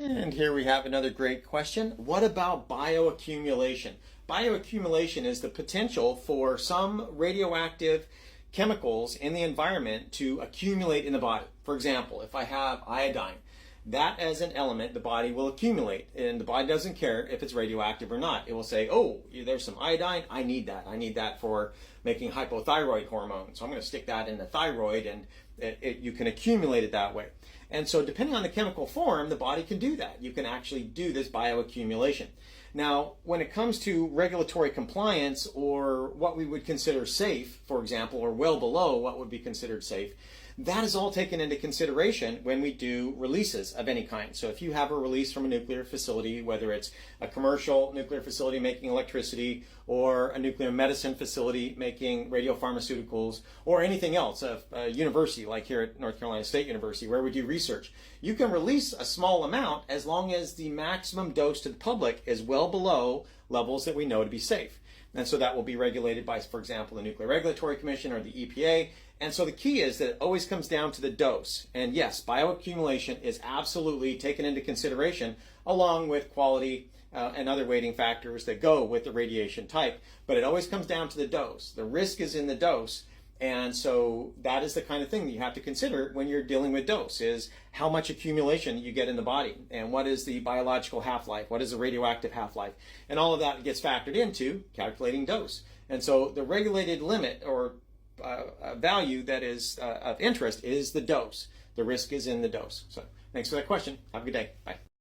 And here we have another great question. What about bioaccumulation? Bioaccumulation is the potential for some radioactive chemicals in the environment to accumulate in the body. For example, if I have iodine, that as an element, the body will accumulate, and the body doesn't care if it's radioactive or not. It will say, oh, there's some iodine, I need that. I need that for making hypothyroid hormone. So I'm going to stick that in the thyroid, and you can accumulate it that way. And so depending on the chemical form, the body can do that. You can actually do this bioaccumulation. Now, when it comes to regulatory compliance or what we would consider safe, for example, or well below what would be considered safe, that is all taken into consideration when we do releases of any kind. So if you have a release from a nuclear facility, whether it's a commercial nuclear facility making electricity or a nuclear medicine facility making radiopharmaceuticals or anything else, a university like here at North Carolina State University where we do research, you can release a small amount as long as the maximum dose to the public is well below levels that we know to be safe. And so that will be regulated by, for example, the Nuclear Regulatory Commission or the EPA. And so the key is that it always comes down to the dose. And yes, bioaccumulation is absolutely taken into consideration along with quality and other weighting factors that go with the radiation type. But it always comes down to the dose. The risk is in the dose. And so that is the kind of thing that you have to consider when you're dealing with dose, is how much accumulation you get in the body and what is the biological half-life, what is the radioactive half-life, and all of that gets factored into calculating dose. And so the regulated limit or value that is of interest is the dose. The risk is in the dose. So thanks for that question. Have a good day. Bye.